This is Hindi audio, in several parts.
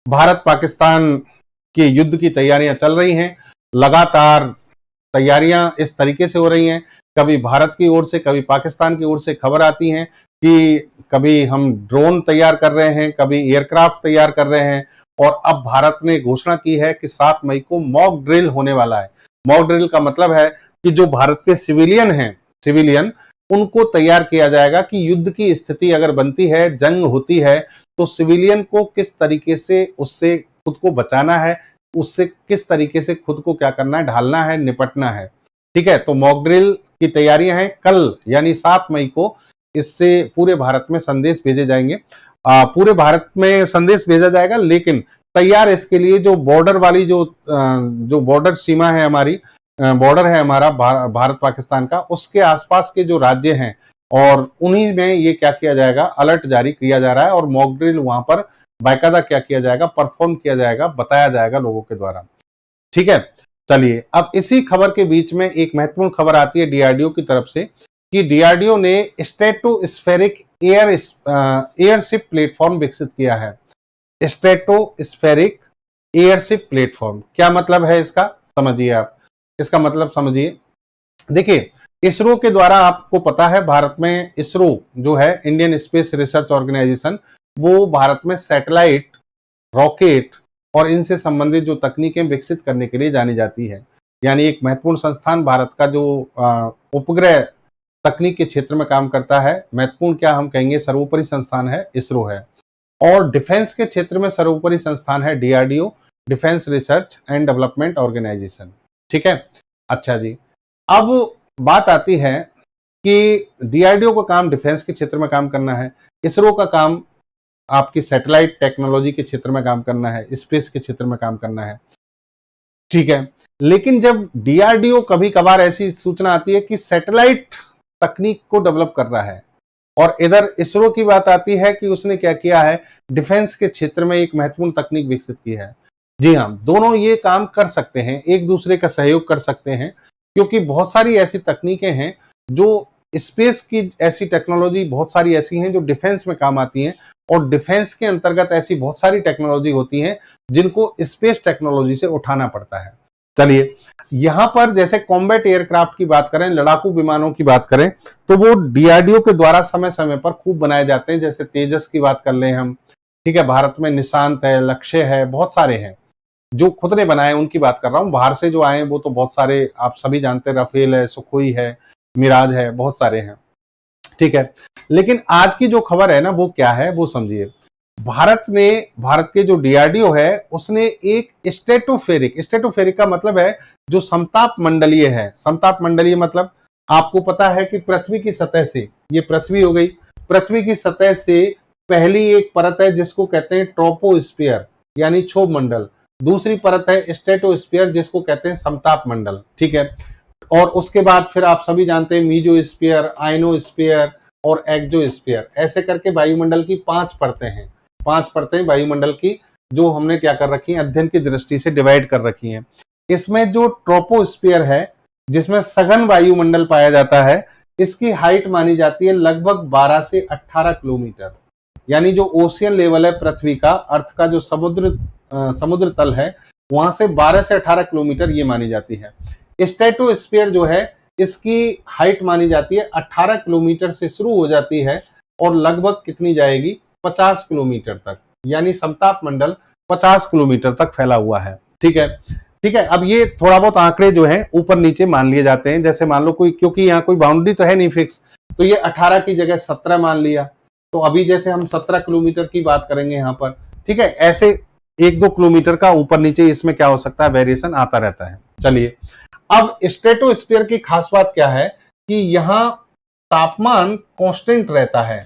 भारत पाकिस्तान के युद्ध की तैयारियां चल रही हैं। लगातार तैयारियां इस तरीके से हो रही हैं, कभी भारत की ओर से कभी पाकिस्तान की ओर से खबर आती हैं कि कभी हम ड्रोन तैयार कर रहे हैं, कभी एयरक्राफ्ट तैयार कर रहे हैं। और अब भारत ने घोषणा की है कि 7 मई को मॉक ड्रिल होने वाला है। मॉक ड्रिल का मतलब है कि जो भारत के सिविलियन उनको तैयार किया जाएगा कि युद्ध की स्थिति अगर बनती है, जंग होती है, तो सिविलियन को किस तरीके से उससे खुद को बचाना है, उससे किस तरीके से खुद को क्या करना है, ढालना है, निपटना है। ठीक है, तो मॉक ड्रिल की तैयारियां हैं। कल यानी 7 मई को इससे पूरे भारत में संदेश भेजे जाएंगे। पूरे भारत में संदेश भेजा जाएगा, लेकिन तैयार इसके लिए जो बॉर्डर वाली जो बॉर्डर सीमा है हमारी, बॉर्डर है हमारा भारत पाकिस्तान का, उसके आसपास के जो राज्य हैं, और उन्हीं में ये क्या किया जाएगा, अलर्ट जारी किया जा रहा है और मॉक ड्रिल वहां पर बाकायदा क्या किया जाएगा, परफॉर्म किया जाएगा, बताया जाएगा लोगों के द्वारा। ठीक है, चलिए अब इसी खबर के बीच में एक महत्वपूर्ण खबर आती है डीआरडीओ की तरफ से कि डीआरडीओ ने स्ट्रेटोस्फेरिक एयरशिप प्लेटफॉर्म विकसित किया है। स्ट्रेटोस्फेरिक एयरशिप प्लेटफॉर्म क्या मतलब है इसका, समझिए आप इसका मतलब समझिए। देखिए, इसरो के द्वारा, आपको पता है भारत में इसरो जो है, इंडियन स्पेस रिसर्च ऑर्गेनाइजेशन, वो भारत में सैटेलाइट, रॉकेट और इनसे संबंधित जो तकनीकें विकसित करने के लिए जानी जाती है। यानी एक महत्वपूर्ण संस्थान भारत का जो उपग्रह तकनीक के क्षेत्र में काम करता है, महत्वपूर्ण क्या हम कहेंगे, सर्वोपरि संस्थान है, इसरो है। और डिफेंस के क्षेत्र में सर्वोपरि संस्थान है DRDO, defence research and development organisation. ठीक है, अच्छा जी, अब बात आती है कि डीआरडीओ का काम डिफेंस के क्षेत्र में काम करना है, इसरो का काम आपकी सैटेलाइट टेक्नोलॉजी के क्षेत्र में काम करना है, स्पेस के क्षेत्र में काम करना है। ठीक है, लेकिन जब डीआरडीओ कभी कभार ऐसी सूचना आती है कि सैटेलाइट तकनीक को डेवलप कर रहा है, और इधर इसरो की बात आती है कि उसने क्या किया है, डिफेंस के क्षेत्र में एक महत्वपूर्ण तकनीक विकसित की है। जी हाँ, दोनों ये काम कर सकते हैं, एक दूसरे का सहयोग कर सकते हैं, क्योंकि बहुत सारी ऐसी तकनीकें हैं जो स्पेस की, ऐसी टेक्नोलॉजी बहुत सारी ऐसी हैं जो डिफेंस में काम आती हैं, और डिफेंस के अंतर्गत ऐसी बहुत सारी टेक्नोलॉजी होती हैं जिनको स्पेस टेक्नोलॉजी से उठाना पड़ता है। चलिए, यहां पर जैसे कॉम्बैट एयरक्राफ्ट की बात करें, लड़ाकू विमानों की बात करें, तो वो डीआरडीओ के द्वारा समय समय पर खूब बनाए जाते हैं। जैसे तेजस की बात कर लें हम, ठीक है, भारत में निशांत है, लक्ष्य है, बहुत सारे हैं जो खुद ने बनाए, उनकी बात कर रहा हूं। बाहर से जो आए वो तो बहुत सारे आप सभी जानते हैं, राफेल है, सुखोई है, मिराज है, बहुत सारे हैं। ठीक है, लेकिन आज की जो खबर है ना, वो क्या है वो समझिए। भारत के जो डीआरडीओ है उसने एक स्ट्रेटोफेरिक का मतलब है जो समताप मंडलीय है। समताप मंडलीय मतलब आपको पता है कि पृथ्वी की सतह से, ये पृथ्वी हो गई, पृथ्वी की सतह से पहली एक परत है जिसको कहते हैं ट्रोपोस्फियर यानी क्षोभ मंडल, दूसरी परत है स्ट्रेटोस्फियर जिसको कहते हैं समताप मंडल। ठीक है, और उसके बाद फिर आप सभी जानते हैं मीजोस्फीयर, आयनोस्फीयर और एक्सोस्फीयर, ऐसे करके वायुमंडल की 5 परतें हैं। 5 परतें वायुमंडल की जो हमने क्या कर रखी है, अध्ययन की दृष्टि से डिवाइड कर रखी हैं। इसमें जो ट्रोपोस्फीयर है जिसमें सघन वायुमंडल पाया जाता है, इसकी हाइट मानी जाती है लगभग 12 से 18 किलोमीटर। यानी जो ओशियन लेवल है पृथ्वी का, अर्थ का जो समुद्र तल है, वहां से 12 से 18 किलोमीटर ये मानी जाती है। स्ट्रेटोस्फीयर जो है इसकी हाइट मानी जाती है 18 किलोमीटर से शुरू हो जाती है और लगभग कितनी जाएगी, 50 किलोमीटर तक। यानी समताप मंडल 50 किलोमीटर तक फैला हुआ है। ठीक है, ठीक है, अब ये थोड़ा बहुत आंकड़े जो है ऊपर नीचे मान लिए जाते हैं। जैसे मान लो कोई, क्योंकि यहाँ कोई बाउंड्री तो है नहीं फिक्स, तो ये 18 की जगह 17 मान लिया, तो अभी जैसे हम 17 किलोमीटर की बात करेंगे यहाँ पर। ठीक है, ऐसे 1-2 किलोमीटर का ऊपर नीचे इसमें क्या हो सकता है, वेरिएशन आता रहता है। चलिए, अब स्ट्रेटोस्फीयर की खास बात क्या है कि यहां तापमान कांस्टेंट रहता है,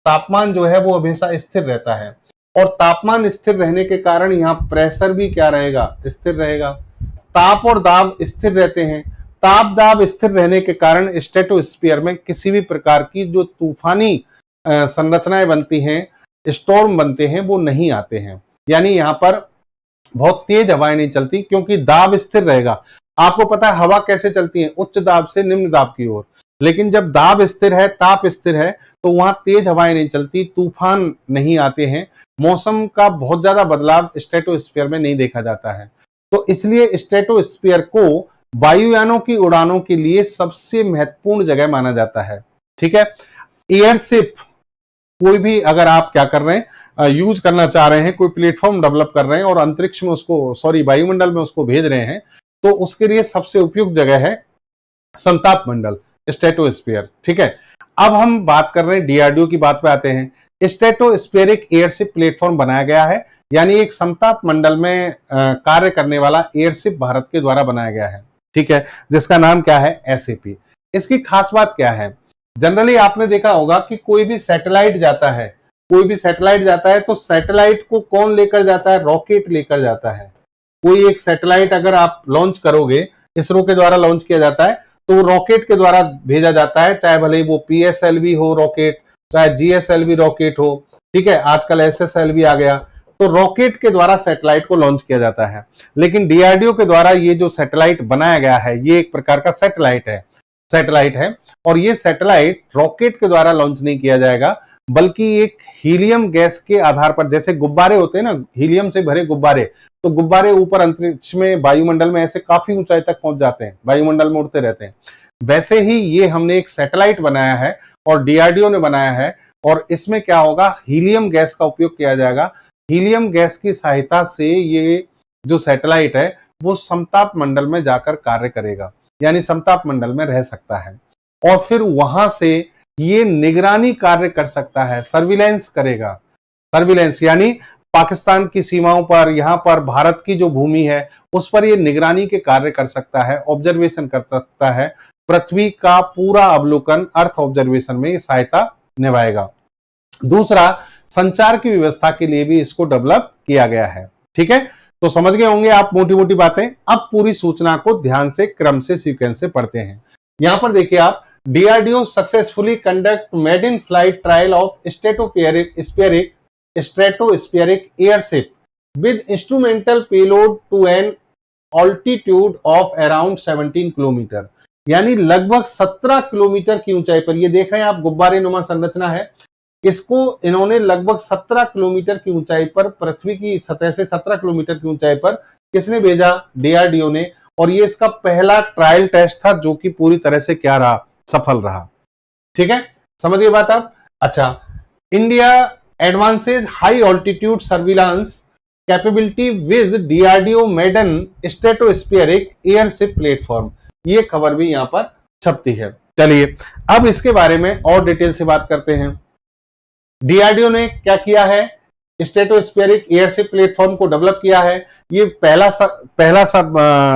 तापमान जो है वो हमेशा स्थिर रहता है, और तापमान स्थिर रहने के कारण यहाँ प्रेशर भी क्या रहेगा, स्थिर रहेगा। ताप और दाब स्थिर रहते हैं, ताप दाब स्थिर रहने के कारण स्ट्रेटोस्फीयर में किसी भी प्रकार की जो तूफानी संरचनाएं बनती हैं, स्टॉर्म बनते हैं, वो नहीं आते हैं। यानी यहाँ पर बहुत तेज हवाएं नहीं चलती क्योंकि दाब स्थिर रहेगा। आपको पता है हवा कैसे चलती है, उच्च दाब से निम्न दाब की ओर, लेकिन जब दाब स्थिर है, ताप स्थिर है, तो वहां तेज हवाएं नहीं चलती, तूफान नहीं आते हैं, मौसम का बहुत ज्यादा बदलाव स्ट्रेटोस्फीयर में नहीं देखा जाता है। तो इसलिए स्ट्रेटोस्फीयर को वायुयानों की उड़ानों के लिए सबसे महत्वपूर्ण जगह माना जाता है। ठीक है, एयरशिप कोई भी अगर आप क्या कर रहे हैं, यूज करना चाह रहे हैं, कोई प्लेटफॉर्म डेवलप कर रहे हैं और अंतरिक्ष में उसको वायुमंडल में उसको भेज रहे हैं, तो उसके लिए सबसे उपयुक्त जगह है संताप मंडल, स्ट्रेटोस्फीयर। ठीक है, अब हम बात कर रहे हैं डीआरडीओ की बात पे आते हैं। स्ट्रेटोस्फेरिक एयरशिप प्लेटफॉर्म बनाया गया है, यानी एक समताप मंडल में कार्य करने वाला एयरशिप भारत के द्वारा बनाया गया है। ठीक है, जिसका नाम क्या है, एसएपी। इसकी खास बात क्या है, जनरली आपने देखा होगा कि कोई भी सैटेलाइट जाता है, तो सैटेलाइट को कौन लेकर जाता है, रॉकेट लेकर जाता है। कोई एक सैटेलाइट अगर आप लॉन्च करोगे, इसरो के द्वारा लॉन्च किया जाता है, तो रॉकेट के द्वारा भेजा जाता है, चाहे भले ही वो पीएसएलवी हो रॉकेट, चाहे जीएसएलवी रॉकेट हो। ठीक है, आजकल एसएसएलवी आ गया, तो रॉकेट के द्वारा सैटेलाइट को लॉन्च किया जाता है। लेकिन डीआरडीओ के द्वारा ये जो सैटेलाइट बनाया गया है, ये एक प्रकार का सैटेलाइट है और ये सैटेलाइट रॉकेट के द्वारा लॉन्च नहीं किया जाएगा, बल्कि एक हीलियम गैस के आधार पर, जैसे गुब्बारे होते हैं ना, हीलियम से भरे गुब्बारे, तो गुब्बारे ऊपर अंतरिक्ष में, वायुमंडल में ऐसे काफी ऊंचाई तक पहुंच जाते हैं, वायुमंडल में उड़ते रहते हैं। वैसे ही ये हमने एक सैटेलाइट बनाया है और डीआरडीओ ने बनाया है, और इसमें क्या होगा, हीलियम गैस का उपयोग किया जाएगा। हीलियम गैस की सहायता से ये जो सैटेलाइट है वो समताप मंडल में जाकर कार्य करेगा, यानी समताप मंडल में रह सकता है और फिर वहां से ये निगरानी कार्य कर सकता है, सर्विलेंस करेगा। सर्विलेंस यानी पाकिस्तान की सीमाओं पर, यहां पर भारत की जो भूमि है उस पर ये निगरानी के कार्य कर सकता है, ऑब्जर्वेशन कर सकता है, पृथ्वी का पूरा अवलोकन, अर्थ ऑब्जर्वेशन में सहायता निभाएगा। दूसरा, संचार की व्यवस्था के लिए भी इसको डेवलप किया गया है। ठीक है, तो समझ गए होंगे आप मोटी मोटी बातें। अब पूरी सूचना को ध्यान से, क्रम से, सीक्वेंस से पढ़ते हैं। यहां पर देखिए आप, DRDO successfully conduct maiden flight trial of stratospheric airship with instrumental payload to an altitude of around 17 kilometre, यानी लगभग 17 किलोमीटर की ऊंचाई पर। ये देख रहे हैं आप, गुब्बारे नुमा संरचना है, इसको इन्होंने लगभग 17 किलोमीटर की ऊंचाई पर, पृथ्वी की सतह से 17 किलोमीटर की ऊंचाई पर किसने भेजा, डीआरडीओ ने। और ये इसका पहला ट्रायल टेस्ट था, जो कि पूरी तरह से क्या रहा, सफल रहा। ठीक है, समझिए बात आप। अच्छा, India advances high altitude surveillance capability with DRDO maiden stratospheric airship platform, ये खबर भी यहां पर छपती है। चलिए अब इसके बारे में और डिटेल से बात करते हैं। डीआरडीओ ने क्या किया है, स्ट्रेटोस्फेरिक एयरशिप प्लेटफॉर्म को डेवलप किया है। ये पहला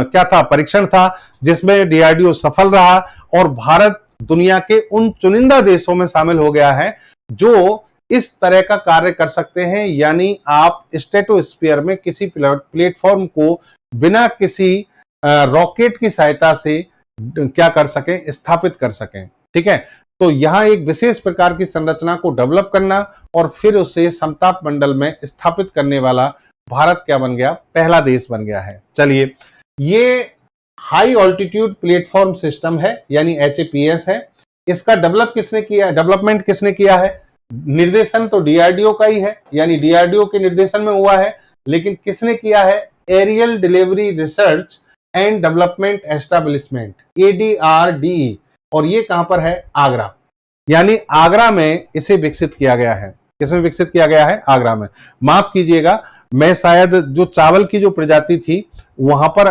क्या था, परीक्षण था, जिसमें डीआरडीओ सफल रहा और भारत दुनिया के उन चुनिंदा देशों में शामिल हो गया है जो इस तरह का कार्य कर सकते हैं। यानी आप स्ट्रेटोस्फीयर में किसी प्लेटफॉर्म को बिना किसी रॉकेट की सहायता से क्या कर सकें, स्थापित कर सकें। ठीक है, तो यहां एक विशेष प्रकार की संरचना को डेवलप करना और फिर उसे समताप मंडल में स्थापित करने वाला भारत क्या बन गया, पहला देश बन गया है। चलिए, ये हाई ऑल्टीट्यूड प्लेटफॉर्म सिस्टम है, यानी HAPS है। इसका डेवलपमेंट किसने किया है, निर्देशन तो डीआरडीओ का ही है, यानी डीआरडीओ के निर्देशन में हुआ है। लेकिन किसने किया है, aerial delivery research and development establishment, ADRDE, और ये कहां पर है, आगरा। यानी आगरा में इसे विकसित किया गया है। किसमें विकसित किया गया है, आगरा में। माफ कीजिएगा, मैं शायद जो चावल की जो प्रजाति थी वहां पर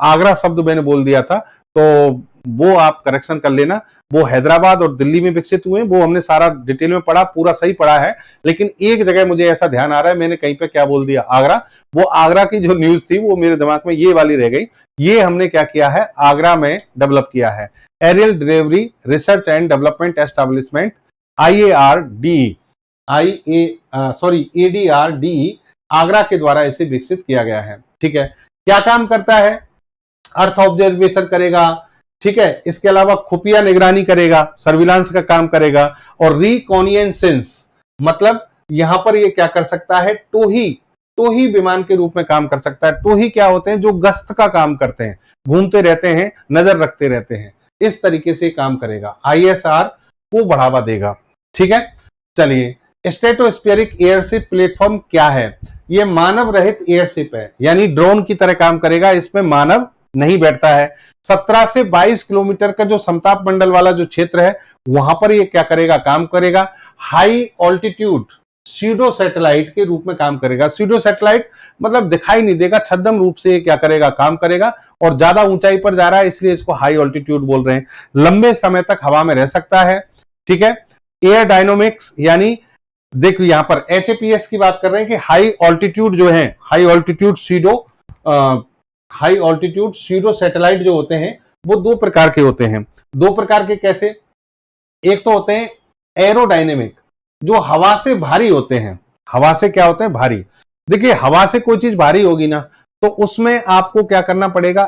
आगरा शब्द मैंने बोल दिया था, तो वो आप करेक्शन कर लेना। वो हैदराबाद और दिल्ली में विकसित हुए, वो हमने सारा डिटेल में पढ़ा, पूरा सही पढ़ा है। लेकिन एक जगह मुझे ऐसा ध्यान आ रहा है, मैंने कहीं पे क्या बोल दिया, आगरा। वो आगरा की जो न्यूज थी वो मेरे दिमाग में ये वाली रह गई। ये हमने क्या किया है, आगरा में डेवलप किया है। Aerial delivery research and development establishment, ADRDE, Agra के द्वारा इसे विकसित किया गया है। ठीक है, क्या काम करता है, अर्थ ऑब्जर्वेशन करेगा। ठीक है, इसके अलावा खुफिया निगरानी करेगा, सर्विलांस का काम करेगा, और रिकॉनियसेंस, मतलब यहां पर ये क्या कर सकता है, टोही विमान के रूप में काम कर सकता है। टोही क्या होते हैं, जो गश्त का काम करते हैं, घूमते रहते हैं, नजर रखते रहते हैं, इस तरीके से काम करेगा, ISR को बढ़ावा देगा। ठीक है, चलिए स्ट्रेटोस्फेरिक एयरशिप प्लेटफॉर्म क्या है? ये मानव रहित एयरशिप है, यानी ड्रोन की तरह काम करेगा, इसमें मानव नहीं बैठता है। 17 से 22 किलोमीटर का जो समताप मंडल वाला जो क्षेत्र है वहां पर ये क्या करेगा, काम करेगा। हाई ऑल्टीट्यूड सीडो सैटेलाइट के रूप में काम करेगा। सीडो सैटेलाइट मतलब दिखाई नहीं देगा, छद्म रूप से ये क्या करेगा, काम करेगा, और ज्यादा ऊंचाई पर जा रहा है इसलिए इसको हाई ऑल्टीट्यूड बोल रहे हैं। लंबे समय तक हवा में रह सकता है, ठीक है। एयर डायनोमिक्स, यानी देखो यहां पर HAPS की बात कर रहे हैं कि हाई ऑल्टीट्यूड जो है, हाई ऑल्टीट्यूड सीडो सैटेलाइट जो होते हैं वो दो प्रकार के होते हैं। दो प्रकार के कैसे? एक तो होते हैं एरोडायनेमिक, जो हवा से भारी होते हैं। हवा से क्या होते हैं, भारी। देखिए हवा से कोई चीज भारी होगी ना तो उसमें आपको क्या करना पड़ेगा,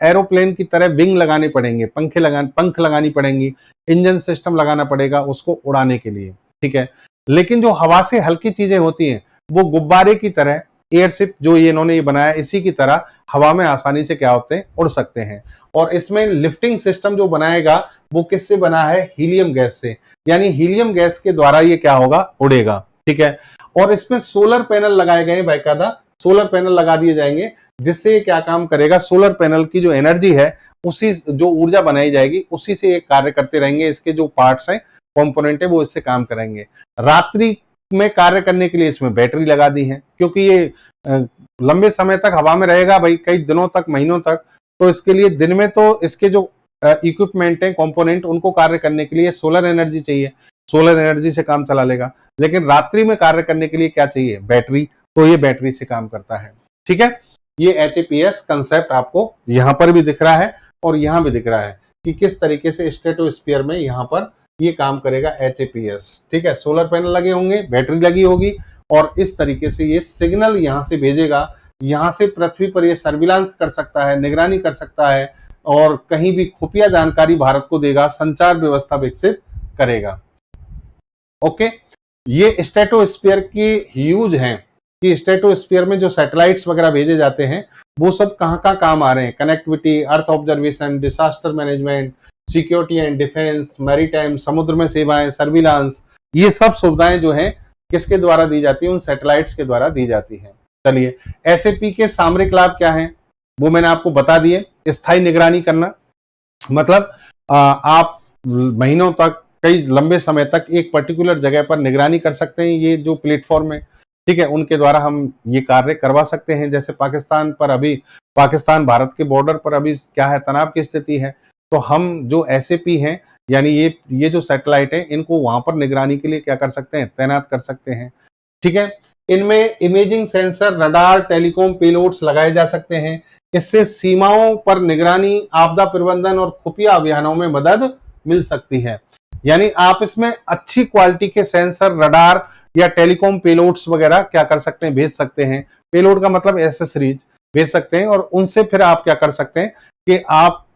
एरोप्लेन की तरह विंग लगाने पड़ेंगे, पंख लगानी पड़ेंगी, इंजन सिस्टम लगाना पड़ेगा उसको उड़ाने के लिए, ठीक है। लेकिन जो हवा से हल्की चीजें होती हैं वो गुब्बारे की तरह, एयरशिप जो ये इन्होंने ये बनाया इसी की तरह हवा में आसानी से क्या होते हैं, उड़ सकते हैं। और इसमें लिफ्टिंग सिस्टम जो बनाएगा वो किससे बना है, हीलियम गैस से, यानी हीलियम गैस के द्वारा ये क्या होगा, उड़ेगा, ठीक है। और इसमें सोलर पैनल लगाए गए, बाकायदा सोलर पैनल लगा दिए जाएंगे, जिससे ये क्या काम करेगा, सोलर पैनल की जो एनर्जी है, उसी जो ऊर्जा बनाई जाएगी उसी से ये कार्य करते रहेंगे। इसके जो पार्ट्स हैं, कंपोनेंट है, वो इससे काम करेंगे। रात्रि में कार्य करने के लिए इसमें बैटरी लगा दी है, क्योंकि ये लंबे समय तक हवा में रहेगा भाई, कई दिनों तक, महीनों तक, तो इसके लिए दिन में तो इसके जो इक्विपमेंट है, कंपोनेंट, उनको कार्य करने के लिए सोलर एनर्जी चाहिए, सोलर एनर्जी से काम चला लेगा। लेकिन रात्रि में कार्य करने के लिए क्या चाहिए, बैटरी, तो ये बैटरी से काम करता है, ठीक है। ये HAPS कंसेप्ट आपको यहां पर भी दिख रहा है और यहां भी दिख रहा है कि किस तरीके से स्ट्रेटोस्फीयर में यहां पर ये काम करेगा HAPS, ठीक है। सोलर पैनल लगे होंगे, बैटरी लगी होगी, और इस तरीके से ये सिग्नल यहां से भेजेगा, यहां से पृथ्वी पर ये सर्विलांस कर सकता है, निगरानी कर सकता है, और कहीं भी खुफिया जानकारी भारत को देगा, संचार व्यवस्था विकसित करेगा। ओके, ये स्ट्रेटोस्फीयर की ह्यूज हैं कि स्ट्रेटोस्फीयर में जो सैटेलाइट्स वगैरह भेजे जाते हैं वो सब कहाँ काम आ रहे हैं, connectivity, earth observation, disaster management, security and defence, maritime, समुद्र में सेवाएं, सर्विलांस, ये सब सुविधाएं जो हैं किसके द्वारा दी जाती है, उन सैटेलाइट्स के द्वारा दी जाती है। चलिए, SAP के सामरिक लाभ क्या है वो मैंने आपको बता दिए। स्थायी निगरानी करना, मतलब आप महीनों तक, कई लंबे समय तक एक पर्टिकुलर जगह पर निगरानी कर सकते हैं। ये जो प्लेटफॉर्म है, ठीक है, उनके द्वारा हम ये कार्य करवा सकते हैं। जैसे पाकिस्तान पर अभी, पाकिस्तान भारत के बॉर्डर पर अभी क्या है, तनाव की स्थिति है, तो हम जो SAP हैं, यानी ये जो सैटेलाइट है, इनको वहां पर निगरानी के लिए क्या कर सकते हैं, तैनात कर सकते हैं, ठीक है। इनमें imaging sensor, radar, telecom payloads लगाए जा सकते हैं। इससे सीमाओं पर निगरानी, आपदा प्रबंधन और खुफिया अभियानों में मदद मिल सकती है। यानी आप इसमें अच्छी क्वालिटी के सेंसर, रडार या टेलीकॉम पेलोड्स वगैरह क्या कर सकते हैं, भेज सकते हैं। पेलोड का मतलब एसेसरीज भेज सकते हैं, और उनसे फिर आप क्या कर सकते हैं कि आप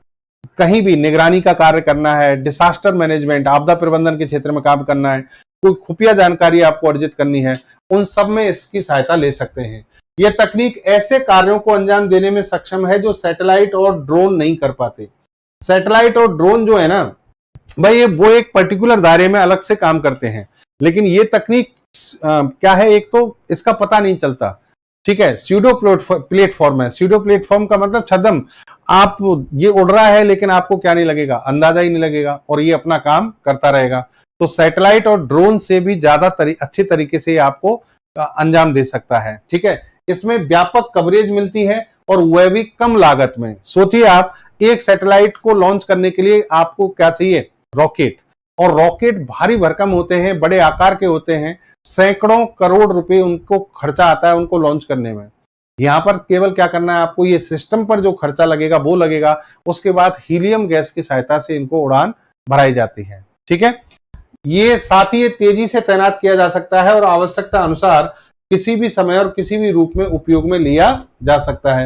कहीं भी निगरानी का कार्य करना है, डिसास्टर मैनेजमेंट, आपदा प्रबंधन के क्षेत्र में काम करना है, कोई खुफिया जानकारी आपको अर्जित करनी है, उन सब में इसकी सहायता ले सकते हैं। यह तकनीक ऐसे कार्यों को अंजाम देने में सक्षम है जो सैटेलाइट और ड्रोन नहीं कर पाते। सैटेलाइट और ड्रोन जो है ना भाई, वो एक पर्टिकुलर दायरे में अलग से काम करते हैं, लेकिन ये तकनीक क्या है, एक तो इसका पता नहीं चलता, ठीक है। स्यूडो प्लेटफॉर्म है। स्यूडो प्लेटफॉर्म का मतलब छद्म, आप ये उड़ रहा है लेकिन आपको क्या नहीं लगेगा, अंदाजा ही नहीं लगेगा, और ये अपना काम करता रहेगा। तो सैटेलाइट और ड्रोन से भी ज्यादा अच्छे तरीके से आपको अंजाम दे सकता है, ठीक है। इसमें व्यापक कवरेज मिलती है और वह भी कम लागत में। सोचिए आप, एक सैटेलाइट को लॉन्च करने के लिए आपको क्या चाहिए, रॉकेट, और रॉकेट भारी भरकम होते हैं, बड़े आकार के होते हैं, सैकड़ों करोड़ रुपए उनको खर्चा आता है उनको लॉन्च करने में। यहां पर केवल क्या करना है आपको, ये सिस्टम पर जो खर्चा लगेगा वो लगेगा, उसके बाद हीलियम गैस की सहायता से इनको उड़ान भराई जाती है, ठीक है। ये साथ ही तेजी से तैनात किया जा सकता है और आवश्यकता अनुसार किसी भी समय और किसी भी रूप में उपयोग में लिया जा सकता है।